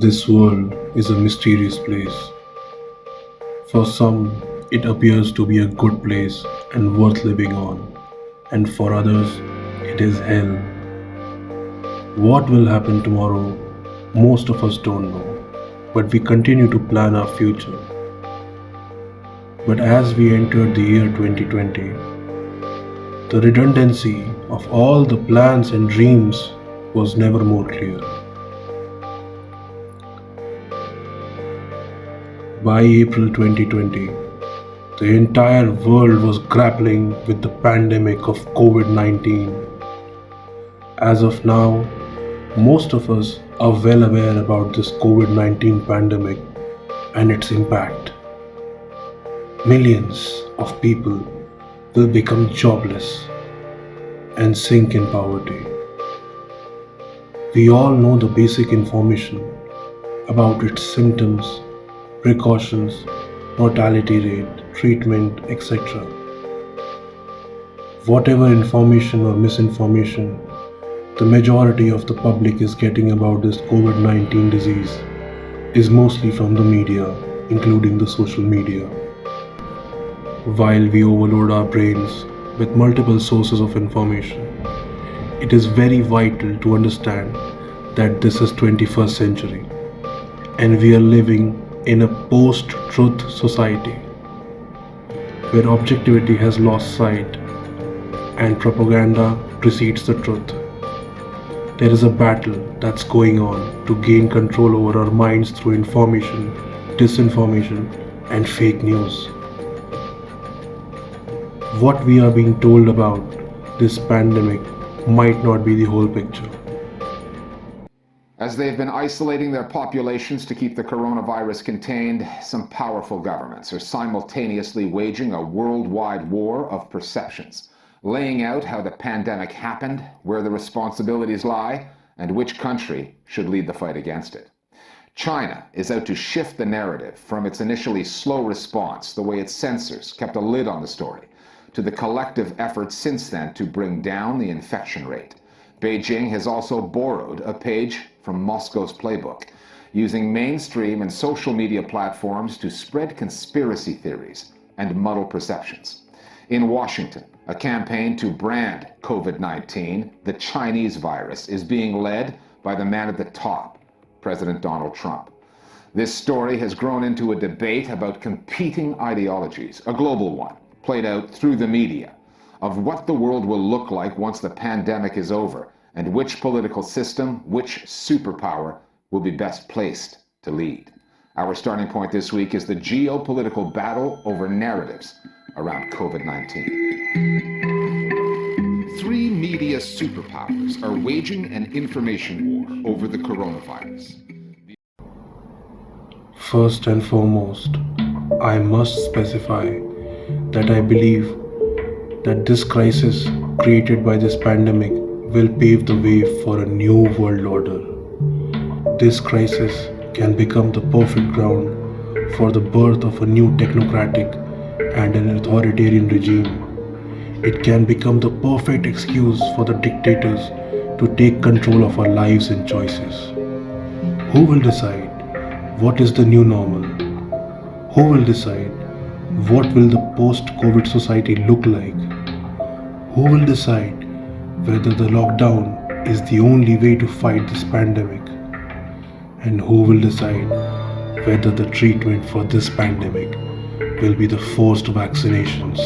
This world is a mysterious place. For some, it appears to be a good place and worth living on, and for others, it is hell. What will happen tomorrow? Most of us don't know, but we continue to plan our future. But as we entered the year 2020, the redundancy of all the plans and dreams was never more clear. By April 2020, the entire world was grappling with the pandemic of COVID 19. As of now, most of us are well aware about this COVID 19 pandemic and its impact. Millions of people will become jobless and sink in poverty. We all know the basic information about its symptoms, precautions, mortality rate, treatment, etc. Whatever information or misinformation the majority of the public is getting about this COVID 19 disease is mostly from the media, including the social media. While we overload our brains with multiple sources of information, it is very vital to understand that this is 21st century and we are living in a post-truth society where objectivity has lost sight and propaganda precedes the truth. There is a battle that's going on to gain control over our minds through information, disinformation, and fake news. What we are being told about this pandemic might not be the whole picture. As they've been isolating their populations to keep the coronavirus contained, some powerful governments are simultaneously waging a worldwide war of perceptions, laying out how the pandemic happened, where the responsibilities lie, and which country should lead the fight against it. China is out to shift the narrative from its initially slow response, the way its censors kept a lid on the story, to the collective effort since then to bring down the infection rate. Beijing has also borrowed a page from Moscow's playbook, using mainstream and social media platforms to spread conspiracy theories and muddle perceptions. In Washington, a campaign to brand COVID-19 the Chinese virus is being led by the man at the top, President Donald Trump. This story has grown into a debate about competing ideologies, a global one, played out through the media, of what the world will look like once the pandemic is over, and which political system, which superpower will be best placed to lead. Our starting point this week is the geopolitical battle over narratives around COVID-19. Three media superpowers are waging an information war over the coronavirus. First and foremost, I must specify that I believe that this crisis created by this pandemic will pave the way for a new world order. This crisis can become the perfect ground for the birth of a new technocratic and an authoritarian regime. It can become the perfect excuse for the dictators to take control of our lives and choices. Who will decide what is the new normal? Who will decide what will the post-COVID society look like? Who will decide whether the lockdown is the only way to fight this pandemic? And who will decide whether the treatment for this pandemic will be the forced vaccinations?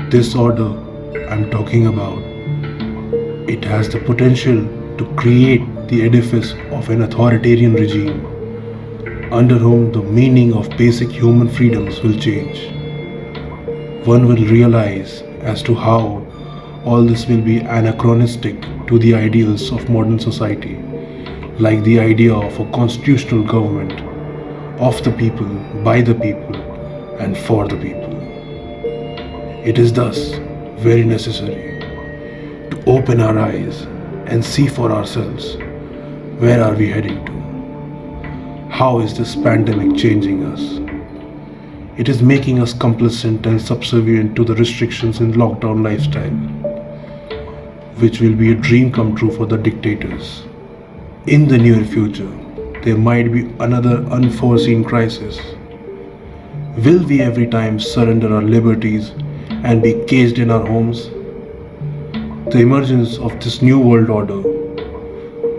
This order I'm talking about, it has the potential to create the edifice of an authoritarian regime under whom the meaning of basic human freedoms will change. One will realize as to how all this will be anachronistic to the ideals of modern society, like the idea of a constitutional government of the people, by the people, and for the people. It is thus very necessary to open our eyes and see for ourselves, where are we heading to? How is this pandemic changing us? It is making us complacent and subservient to the restrictions in lockdown lifestyle. which will be a dream come true for the dictators. In the near future, there might be another unforeseen crisis. Will we every time surrender our liberties and be caged in our homes? The emergence of this new world order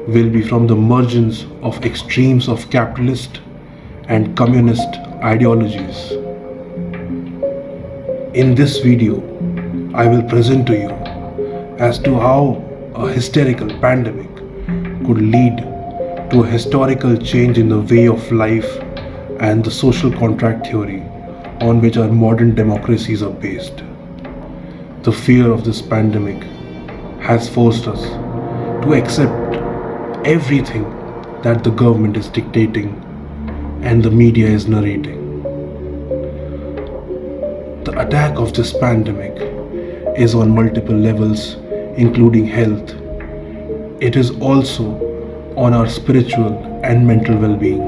will be from the mergence of extremes of capitalist and communist ideologies. In this video, I will present to you as to how a hysterical pandemic could lead to a historical change in the way of life and the social contract theory on which our modern democracies are based. The fear of this pandemic has forced us to accept everything that the government is dictating and the media is narrating. The attack of this pandemic is on multiple levels, including health. It is also on our spiritual and mental well-being.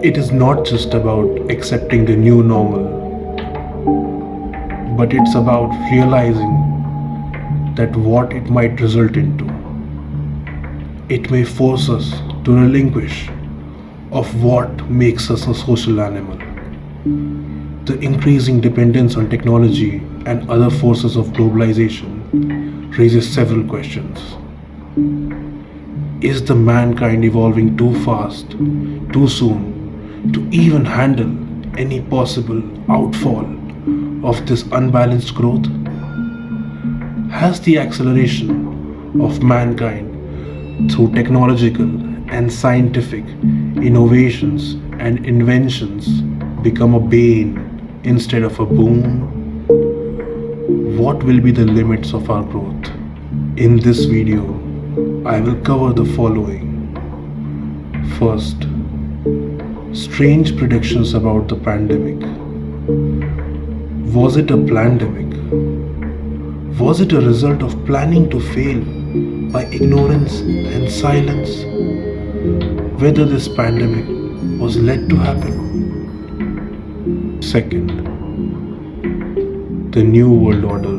It is not just about accepting the new normal, but it's about realizing that what it might result into. It may force us to relinquish of what makes us a social animal. The increasing dependence on technology and other forces of globalization raises several questions. Is the mankind evolving too fast, too soon, to even handle any possible outfall of this unbalanced growth? Has the acceleration of mankind through technological and scientific innovations and inventions become a bane instead of a boon? What will be the limits of our growth? In this video, I will cover the following. First, strange predictions about the pandemic. Was it a plandemic? Was it a result of planning to fail by ignorance and silence? Whether this pandemic was led to happen? Second, the New World Order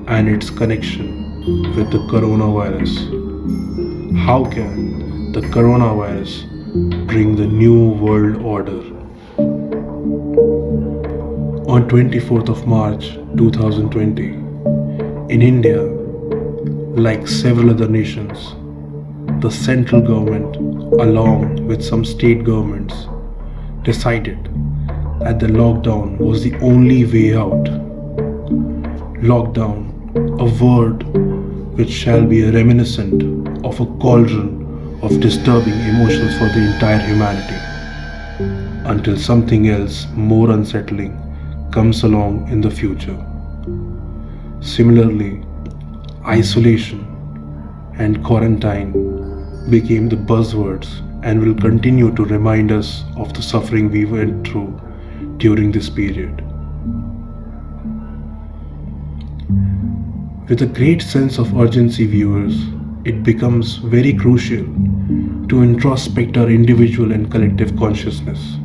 and its connection with the coronavirus. How can the coronavirus bring the New World Order? On 24th of March 2020, in India, like several other nations, the central government, along with some state governments, decided that the lockdown was the only way out. Lockdown, a word which shall be a reminiscent of a cauldron of disturbing emotions for the entire humanity, until something else more unsettling comes along in the future. Similarly, isolation and quarantine became the buzzwords and will continue to remind us of the suffering we went through during this period. With a great sense of urgency, viewers, it becomes very crucial to introspect our individual and collective consciousness,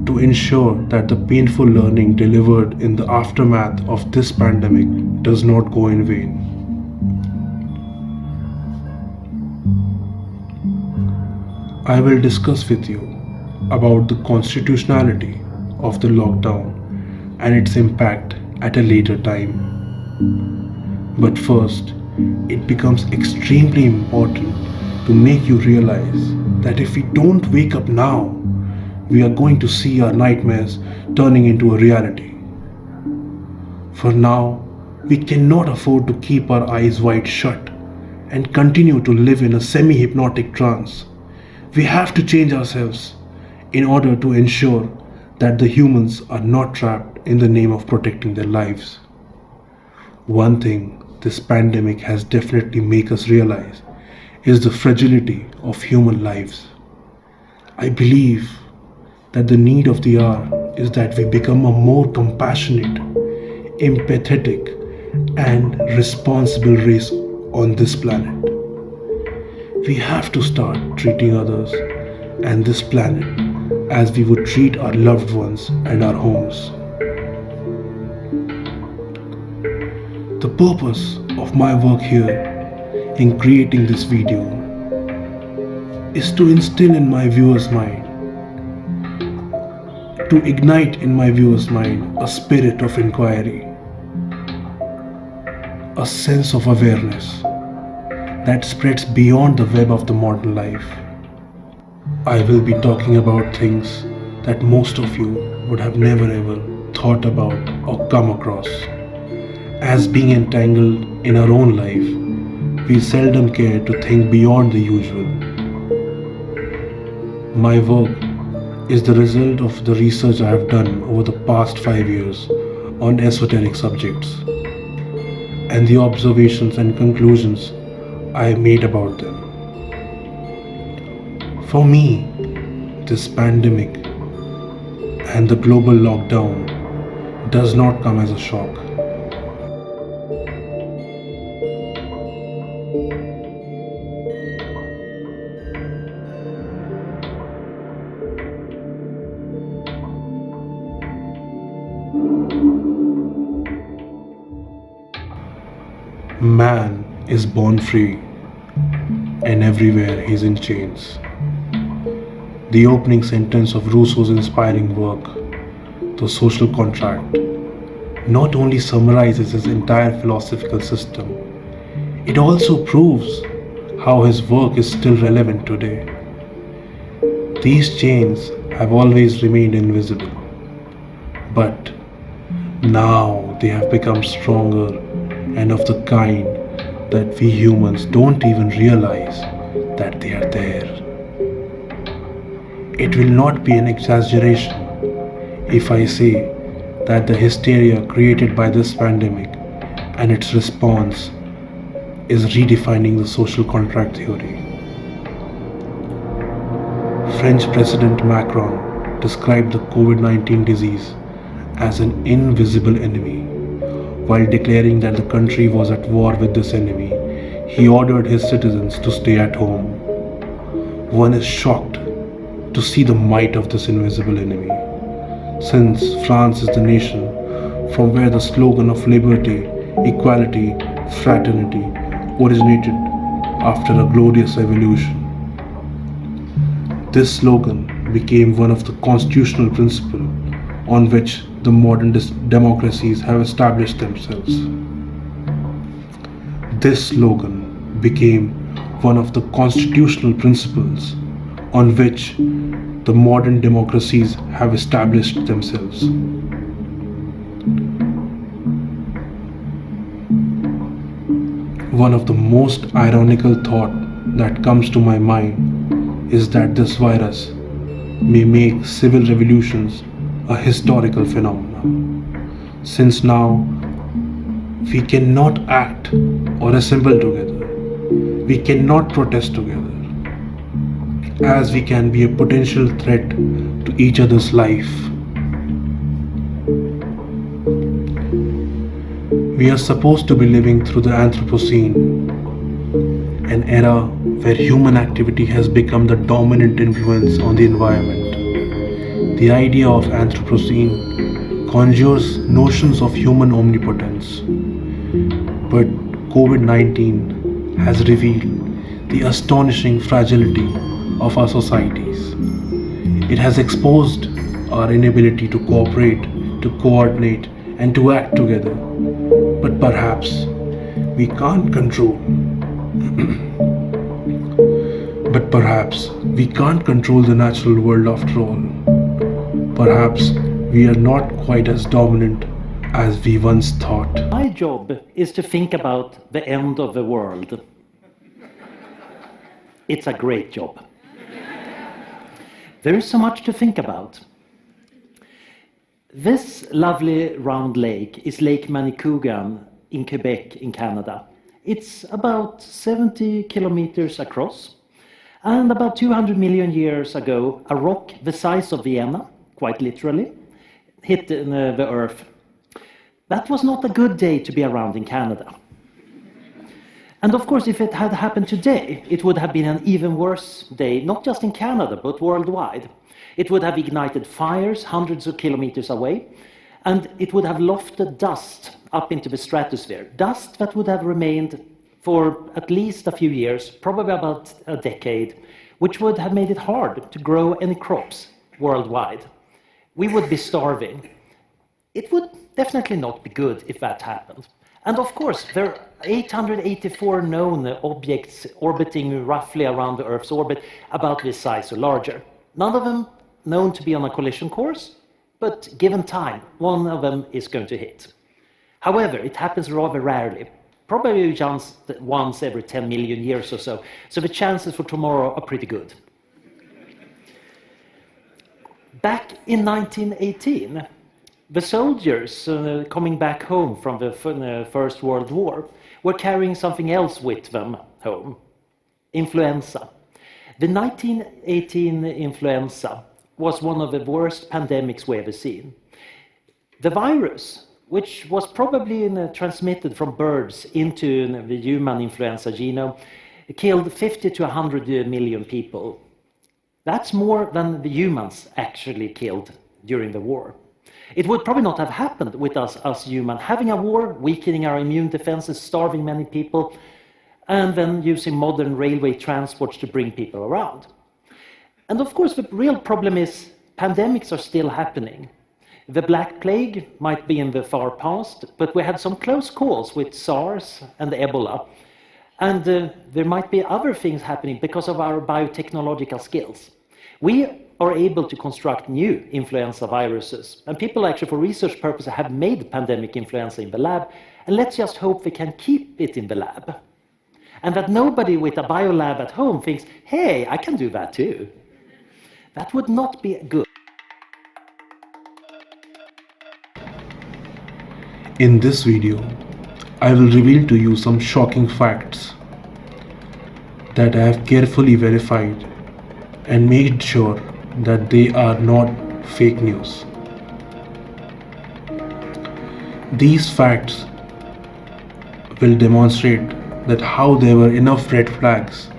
to ensure that the painful learning delivered in the aftermath of this pandemic does not go in vain. I will discuss with you about the constitutionality of the lockdown and its impact at a later time. But first, it becomes extremely important to make you realize that if we don't wake up now, we are going to see our nightmares turning into a reality. For now, we cannot afford to keep our eyes wide shut and continue to live in a semi-hypnotic trance. We have to change ourselves in order to ensure that the humans are not trapped in the name of protecting their lives. One thing this pandemic has definitely made us realize is the fragility of human lives. I believe that the need of the hour is that we become a more compassionate, empathetic, and responsible race on this planet. We have to start treating others and this planet as we would treat our loved ones and our homes. The purpose of my work here in creating this video is to instill in my viewers' mind, to ignite in my viewers' mind a spirit of inquiry, a sense of awareness that spreads beyond the web of the modern life. I will be talking about things that most of you would have never ever thought about or come across. As being entangled in our own life, we seldom care to think beyond the usual. My work is the result of the research I have done over the past 5 years on esoteric subjects and the observations and conclusions I have made about them. For me, this pandemic and the global lockdown does not come as a shock. Man is born free, and everywhere he's in chains. The opening sentence of Rousseau's inspiring work, The Social Contract, not only summarizes his entire philosophical system, it also proves how his work is still relevant today. These chains have always remained invisible, but now they have become stronger and of the kind that we humans don't even realize that they are there. It will not be an exaggeration if I say that the hysteria created by this pandemic and its response is redefining the social contract theory. French President Macron described the COVID-19 disease as an invisible enemy. While declaring that the country was at war with this enemy, he ordered his citizens to stay at home. One is shocked to see the might of this invisible enemy, since France is the nation from where the slogan of liberty, equality, fraternity originated after a glorious revolution. This slogan became one of the constitutional principles on which the modern democracies have established themselves. This slogan became one of the constitutional principles on which the modern democracies have established themselves. One of the most ironical thought that comes to my mind is that this virus may make civil revolutions a historical phenomenon, since now we cannot act or assemble together, we cannot protest together, as we can be a potential threat to each other's life. We are supposed to be living through the Anthropocene, an era where human activity has become the dominant influence on the environment. The idea of Anthropocene conjures notions of human omnipotence, but COVID-19 has revealed the astonishing fragility of our societies. It has exposed our inability to cooperate, to coordinate, and to act together. But perhaps we can't control. The natural world after all. Perhaps we are not quite as dominant as we once thought. My job is to think about the end of the world. It's a great job. There is so much to think about. This lovely round lake is Lake Manicouagan in Quebec in Canada. It's about 70 kilometers across, and about 200 million years ago a rock the size of Vienna, quite literally, hit the earth. That was not a good day to be around in Canada. And of course, if it had happened today, it would have been an even worse day, not just in Canada, but worldwide. It would have ignited fires hundreds of kilometers away, And it would have lofted dust up into the stratosphere, dust that would have remained for at least a few years, probably about a decade, which would have made it hard to grow any crops worldwide. We would be starving. It would definitely not be good if that happened. And of course, there are 884 known objects orbiting roughly around the Earth's orbit about this size or larger. None of them known to be on a collision course, but given time, one of them is going to hit. However, it happens rather rarely, probably just once every 10 million years or so, so the chances for tomorrow are pretty good. Back in 1918, the soldiers coming back home from the First World War were carrying something else with them home: influenza. The 1918 influenza was one of the worst pandemics we ever seen. The virus, which was probably transmitted from birds into the human influenza genome, killed 50 to 100 million people. That's more than the humans actually killed during the war. It would probably not have happened with us humans, having a war, weakening our immune defenses, starving many people, and then using modern railway transports to bring people around. And of course, the real problem is pandemics are still happening. The Black Plague might be in the far past, but we had some close calls with SARS and Ebola. And there might be other things happening because of our biotechnological skills. We are able to construct new influenza viruses, and people actually for research purposes have made pandemic influenza in the lab, and let's just hope we can keep it in the lab. And that nobody with a biolab at home thinks, hey, I can do that too. That would not be good. In this video, I will reveal to you some shocking facts that I have carefully verified and made sure that they are not fake news. These facts will demonstrate that how there were enough red flags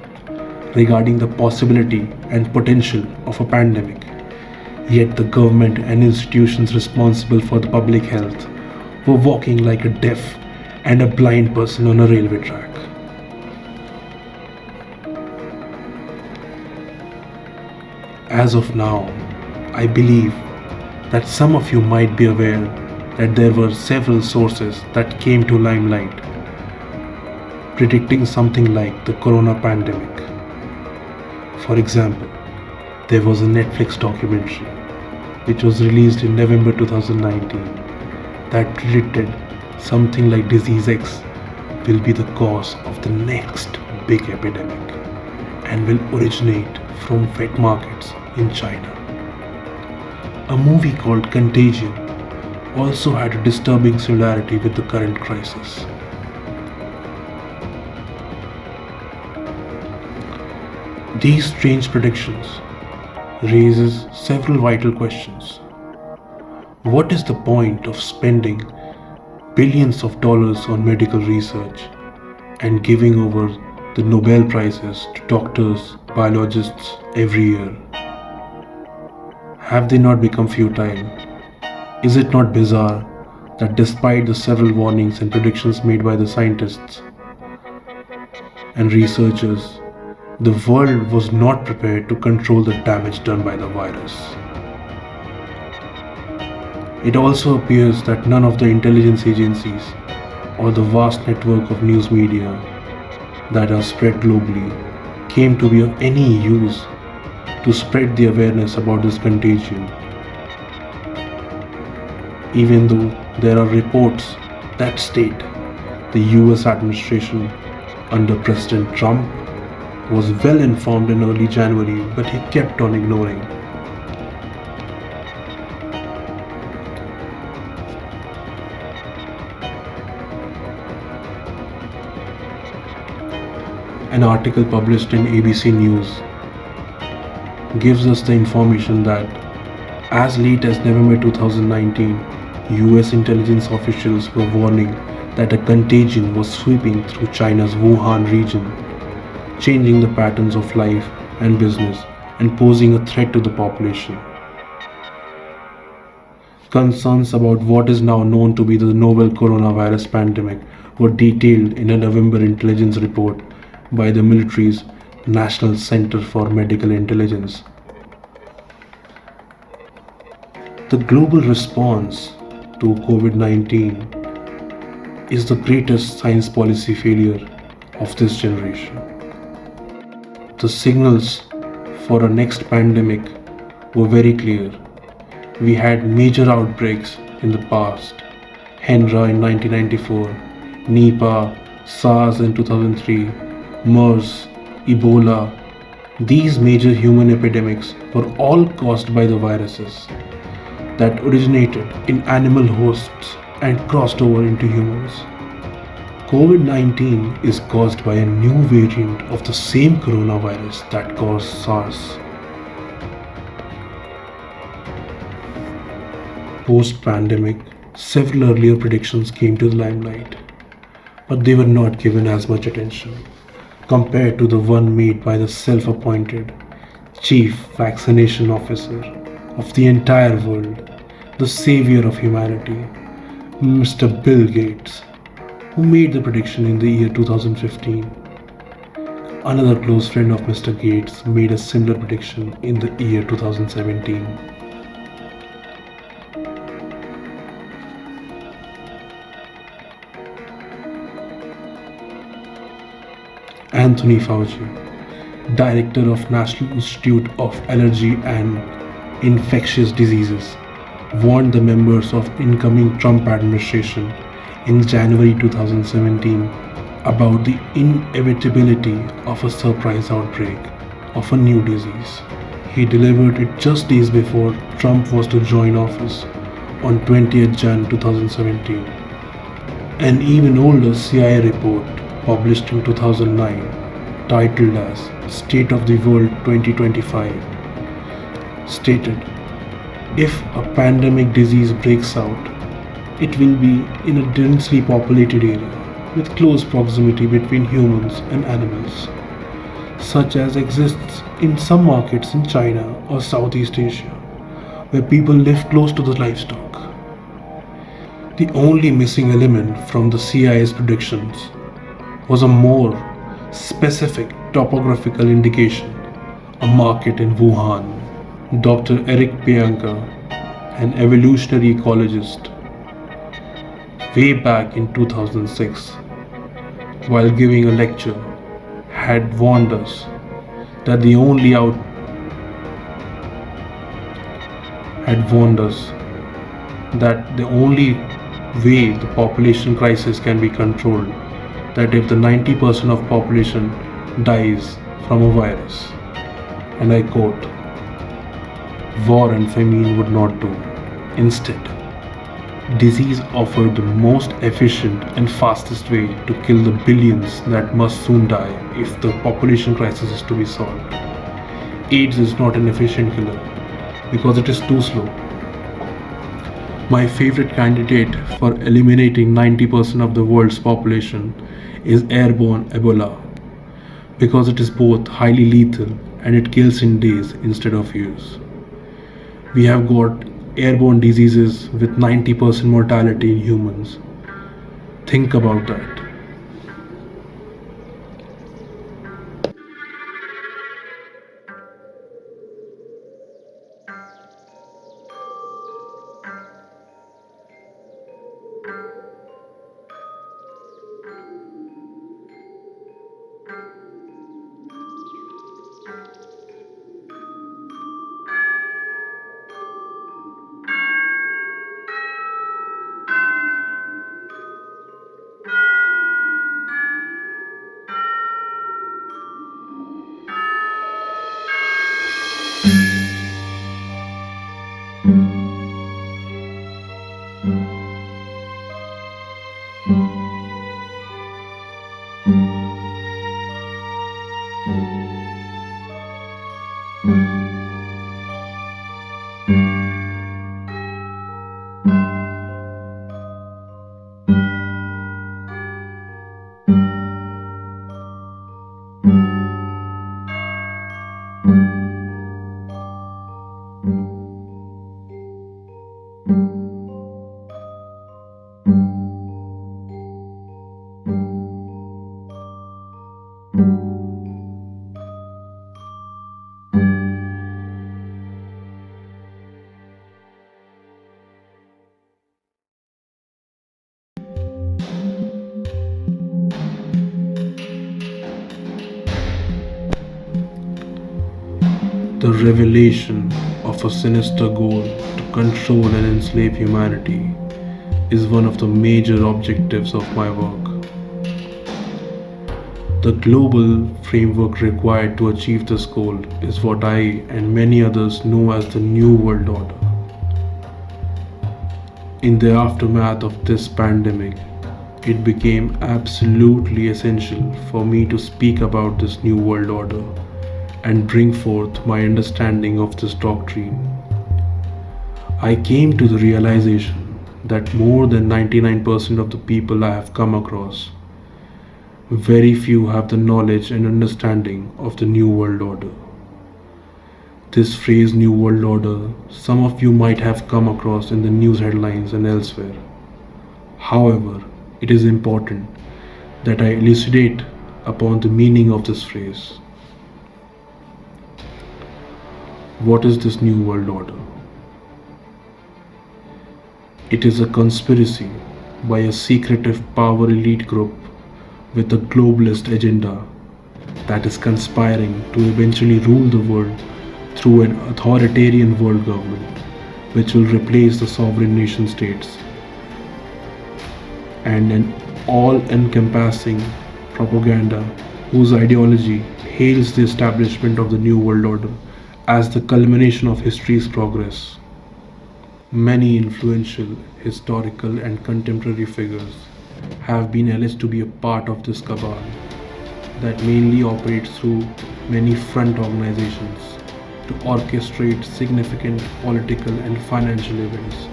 regarding the possibility and potential of a pandemic, yet the government and institutions responsible for the public health were walking like a deaf and a blind person on a railway track. As of now, I believe that some of you might be aware that there were several sources that came to limelight predicting something like the corona pandemic. For example, there was a Netflix documentary which was released in November 2019 that predicted something like disease X will be the cause of the next big epidemic and will originate from wet markets in China. A movie called Contagion also had a disturbing similarity with the current crisis. These strange predictions raises several vital questions. What is the point of spending billions of dollars on medical research and giving over the Nobel Prizes to doctors, biologists every year? Have they not become futile? Is it not bizarre that despite the several warnings and predictions made by the scientists and researchers, the world was not prepared to control the damage done by the virus? It also appears that none of the intelligence agencies or the vast network of news media that are spread globally came to be of any use to spread the awareness about this contagion, even though there are reports that state the US administration under President Trump was well informed in early January, but he kept on ignoring. An article published in ABC News gives us the information that as late as November 2019, US intelligence officials were warning that a contagion was sweeping through China's Wuhan region, changing the patterns of life and business and posing a threat to the population. Concerns about what is now known to be the novel coronavirus pandemic were detailed in a November intelligence report by the military's National Center for Medical Intelligence. The global response to COVID 19 is the greatest science policy failure of this generation. The signals for a next pandemic were very clear. We had major outbreaks in the past: Hendra in 1994, Nipah, SARS in 2003, MERS, Ebola. These major human epidemics were all caused by the viruses that originated in animal hosts and crossed over into humans. COVID 19 is caused by a new variant of the same coronavirus that caused SARS. Post pandemic, several earlier predictions came to the limelight, but they were not given as much attention compared to the one made by the self appointed Chief Vaccination Officer of the entire world, the savior of humanity, Mr. Bill Gates, who made the prediction in the year 2015. Another close friend of Mr. Gates made a similar prediction in the year 2017. Anthony Fauci, director of National Institute of Allergy and Infectious Diseases, warned the members of incoming Trump administration in January 2017 about the inevitability of a surprise outbreak of a new disease. He delivered it just days before Trump was to join office on 20th Jan 2017. An even older CIA report published in 2009, titled as State of the World 2025, stated, if a pandemic disease breaks out, it will be in a densely populated area with close proximity between humans and animals, such as exists in some markets in China or Southeast Asia, where people live close to the livestock. The only missing element from the CIA's predictions was a more specific topographical indication: a market in Wuhan. Dr. Eric Pianka, an evolutionary ecologist, way back in 2006, while giving a lecture, had warned us that the only out had warned us that the only way the population crisis can be controlled, that if the 90% of population dies from a virus, and I quote, war and famine would not do. Instead, disease offered the most efficient and fastest way to kill the billions that must soon die if the population crisis is to be solved. AIDS is not an efficient killer because it is too slow. My favorite candidate for eliminating 90% of the world's population is airborne Ebola, because it is both highly lethal and it kills in days instead of years. We have got airborne diseases with 90% mortality in humans. Think about that. The revelation of a sinister goal to control and enslave humanity is one of the major objectives of my work. The global framework required to achieve this goal is what I and many others know as the New World Order. In the aftermath of this pandemic, it became absolutely essential for me to speak about this New World Order and bring forth my understanding of this doctrine. I came to the realization that more than 99% of the people I have come across, very few have the knowledge and understanding of the New World Order. This phrase New World Order, some of you might have come across in the news headlines and elsewhere. However, it is important that I elucidate upon the meaning of this phrase. What is this New World Order? It is a conspiracy by a secretive power elite group with a globalist agenda that is conspiring to eventually rule the world through an authoritarian world government which will replace the sovereign nation states, and an all-encompassing propaganda whose ideology hails the establishment of the New World Order as the culmination of history's progress. Many influential historical and contemporary figures have been alleged to be a part of this cabal that mainly operates through many front organizations to orchestrate significant political and financial events,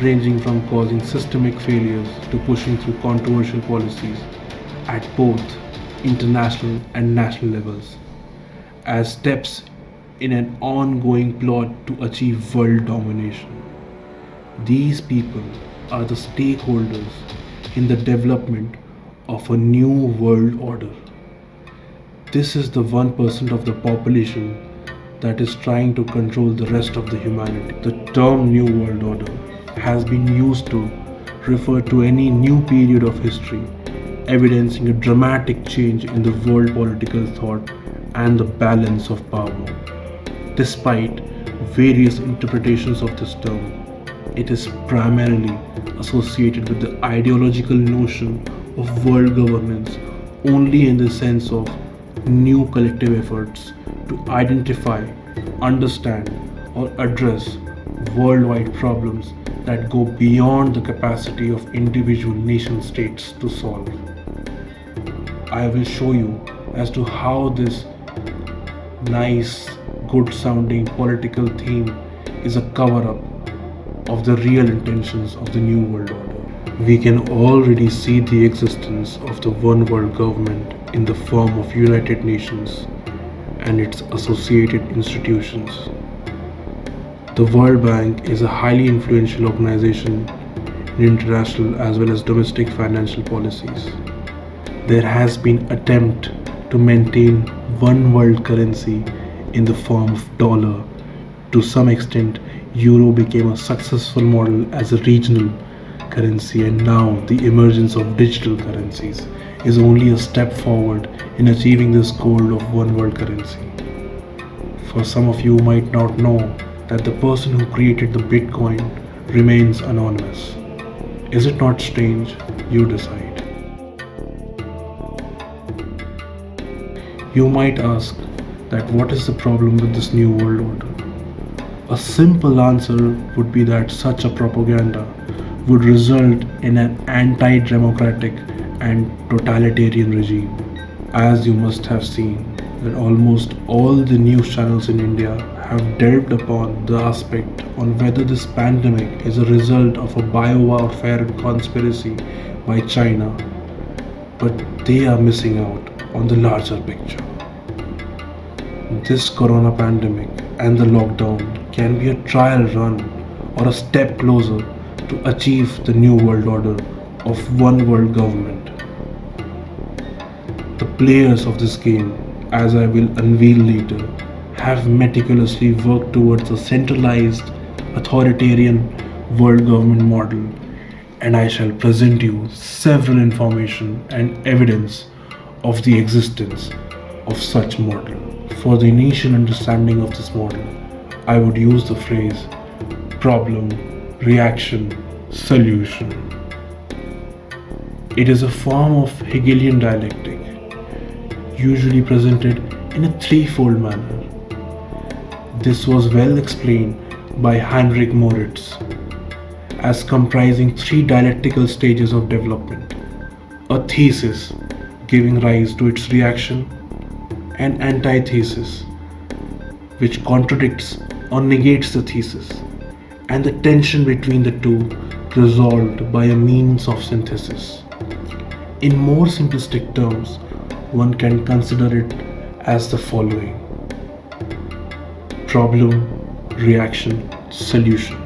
ranging from causing systemic failures to pushing through controversial policies at both international and national levels as steps in an ongoing plot to achieve world domination. These people are the stakeholders in the development of a new world order. This is the 1% of the population that is trying to control the rest of the humanity. The term New World Order has been used to refer to any new period of history evidencing a dramatic change in the world political thought and the balance of power. Despite various interpretations of this term, it is primarily associated with the ideological notion of world governance only in the sense of new collective efforts to identify, understand, or address worldwide problems that go beyond the capacity of individual nation states to solve. I will show you as to how this nice, good sounding political theme is a cover up of the real intentions of the New World Order. We can already see the existence of the One World Government in the form of United Nations and its associated institutions. The World Bank is a highly influential organization in international as well as domestic financial policies. There has been attempt to maintain one world currency in the form of dollar. To some extent, euro became a successful model as a regional currency, and now the emergence of digital currencies is only a step forward in achieving this goal of one world currency. For some of you might not know that the person who created the Bitcoin remains anonymous. Is it not strange? You decide. You might ask that what is the problem with this New World Order? A simple answer would be that such a propaganda would result in an anti-democratic and totalitarian regime. As you must have seen, that almost all the news channels in India have delved upon the aspect on whether this pandemic is a result of a biowarfare conspiracy by China, but they are missing out on the larger picture. This corona pandemic and the lockdown can be a trial run or a step closer to achieve the New World Order of one world government. The players of this game, as I will unveil later, have meticulously worked towards a centralized authoritarian world government model, and I shall present you several information and evidence of the existence of such model. For the initial understanding of this model, I would use the phrase problem, reaction, solution. It is a form of Hegelian dialectic, usually presented in a threefold manner. This was well explained by Heinrich Moritz as comprising three dialectical stages of development: a thesis, giving rise to its reaction; an antithesis, which contradicts or negates the thesis; and the tension between the two, resolved by a means of synthesis. In more simplistic terms, one can consider it as the following: problem, reaction, solution.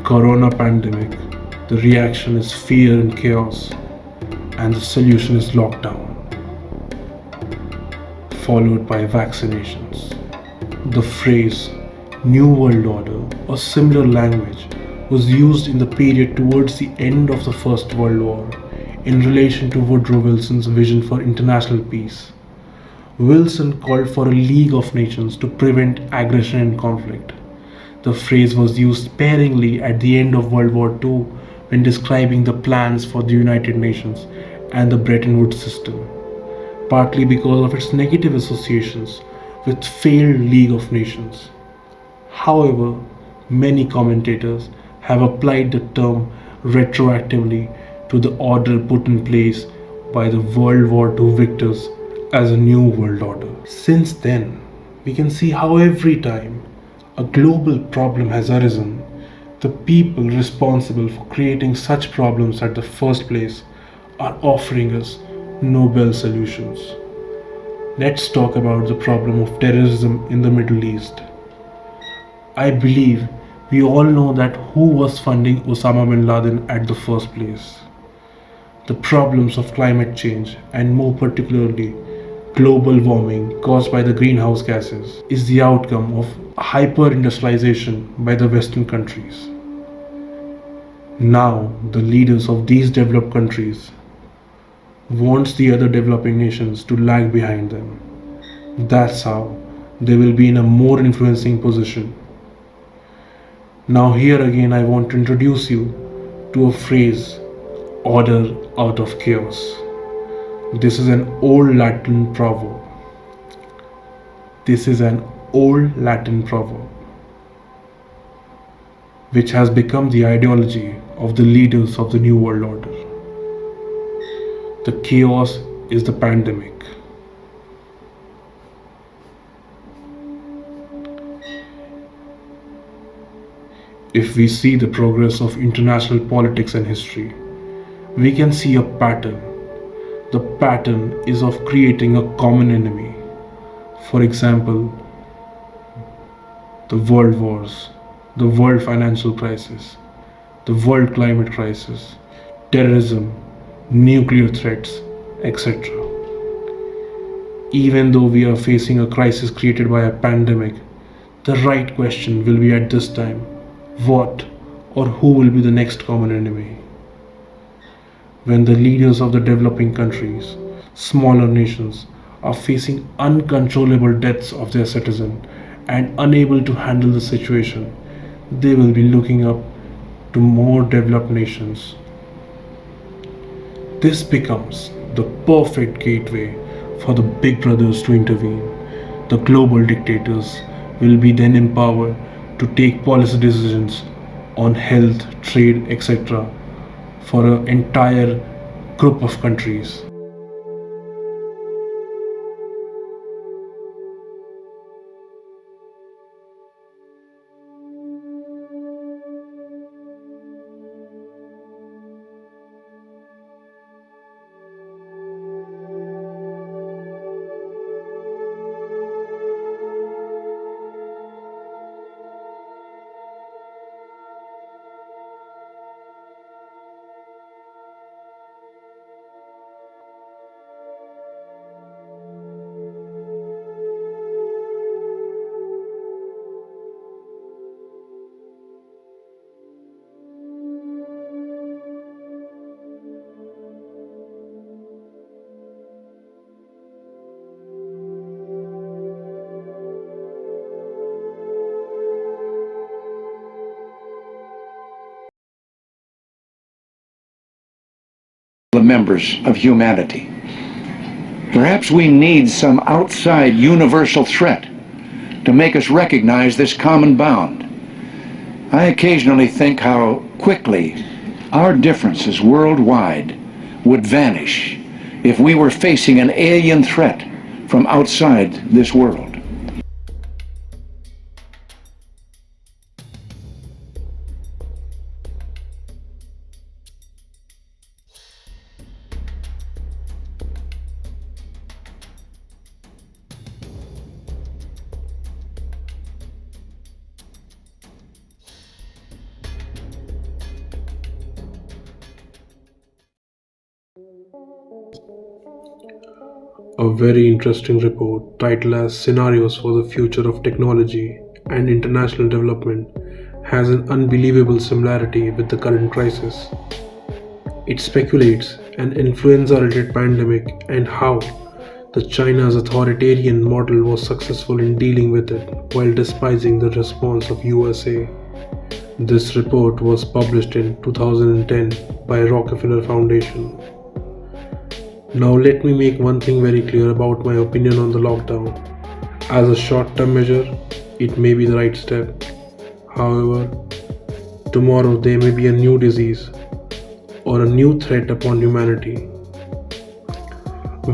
Corona pandemic, the reaction is fear and chaos, and the solution is lockdown, followed by vaccinations. The phrase New World Order or similar language was used in the period towards the end of the First World War in relation to Woodrow Wilson's vision for international peace. Wilson called for a League of Nations to prevent aggression and conflict. The phrase was used sparingly at the end of World War II when describing the plans for the United Nations and the Bretton Woods system, partly because of its negative associations with failed League of Nations. However, many commentators have applied the term retroactively to the order put in place by the World War II victors as a new world order. Since then, we can see how every time a global problem has arisen, the people responsible for creating such problems at the first place are offering us noble solutions. Let's talk about the problem of terrorism in the Middle East. I believe we all know that who was funding Osama bin Laden at the first place. The problems of climate change, and more particularly global warming caused by the greenhouse gases, is the outcome of hyper industrialization by the Western countries. Now, the leaders of these developed countries wants the other developing nations to lag behind them. That's how they will be in a more influencing position. Now, here again, I want to introduce you to a phrase, order out of chaos. This is an old Latin proverb. This is an old Latin proverb which has become the ideology of the leaders of the New World Order. The chaos is the pandemic. If we see the progress of international politics and history, we can see a pattern. The pattern is of creating a common enemy. For example, the world wars, the world financial crisis, the world climate crisis, terrorism, nuclear threats, etc. Even though we are facing a crisis created by a pandemic, the right question will be at this time: what or who will be the next common enemy? When the leaders of the developing countries, smaller nations, are facing uncontrollable deaths of their citizens and unable to handle the situation, they will be looking up to more developed nations. This becomes the perfect gateway for the big brothers to intervene. The global dictators will be then empowered to take policy decisions on health, trade, etc. for an entire group of countries. the members of humanity. Perhaps we need some outside universal threat to make us recognize this common bound. I occasionally think how quickly our differences worldwide would vanish if we were facing an alien threat from outside this world. A very interesting report titled as Scenarios for the Future of Technology and International Development has an unbelievable similarity with the current crisis. It speculates an influenza-related pandemic and how the China's authoritarian model was successful in dealing with it while despising the response of USA. This report was published in 2010 by Rockefeller Foundation. Now let me make one thing very clear about my opinion on the lockdown. As a short-term measure, it may be the right step. However, tomorrow there may be a new disease or a new threat upon humanity.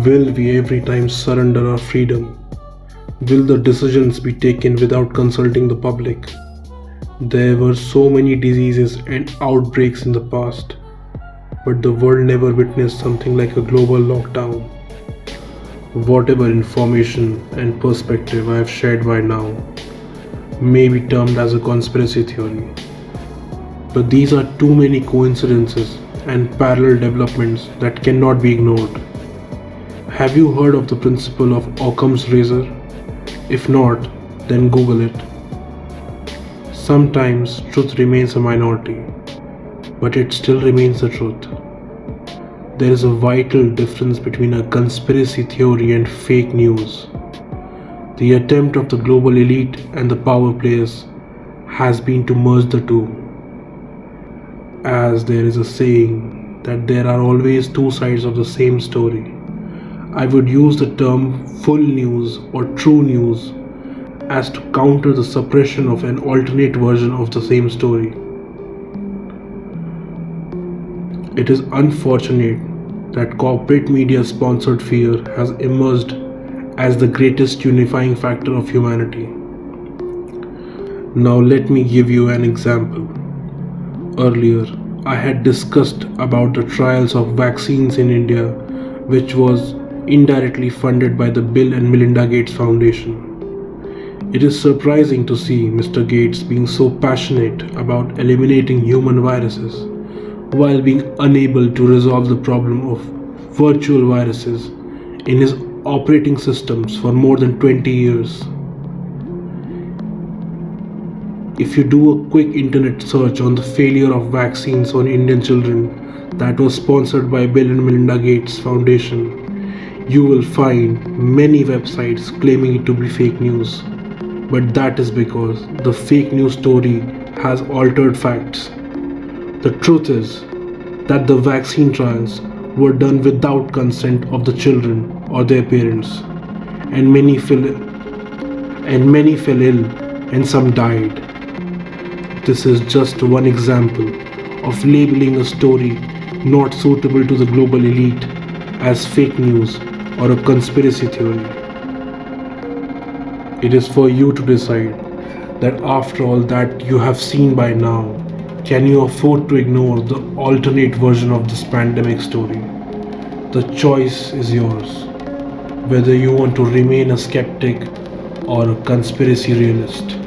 Will we every time surrender our freedom? Will the decisions be taken without consulting the public? There were so many diseases and outbreaks in the past, but the world never witnessed something like a global lockdown. Whatever information and perspective I have shared by now may be termed as a conspiracy theory, but these are too many coincidences and parallel developments that cannot be ignored. Have you heard of the principle of Occam's razor? If not, then Google it. Sometimes truth remains a minority, but it still remains the truth. There is a vital difference between a conspiracy theory and fake news. The attempt of the global elite and the power players has been to merge the two. As there is a saying that there are always two sides of the same story, I would use the term full news or true news as to counter the suppression of an alternate version of the same story. It is unfortunate that corporate media sponsored fear has emerged as the greatest unifying factor of humanity. Now let me give you an example. Earlier, I had discussed about the trials of vaccines in India, which was indirectly funded by the Bill and Melinda Gates Foundation. It is surprising to see Mr. Gates being so passionate about eliminating human viruses while being unable to resolve the problem of virtual viruses in his operating systems for more than 20 years. If you do a quick internet search on the failure of vaccines on Indian children that was sponsored by Bill and Melinda Gates Foundation, you will find many websites claiming it to be fake news. But that is because the fake news story has altered facts. The truth is that the vaccine trials were done without consent of the children or their parents, and many fell ill and some died. This is just one example of labeling a story not suitable to the global elite as fake news or a conspiracy theory. It is for you to decide that after all that you have seen by now, can you afford to ignore the alternate version of this pandemic story? The choice is yours, whether you want to remain a skeptic or a conspiracy realist.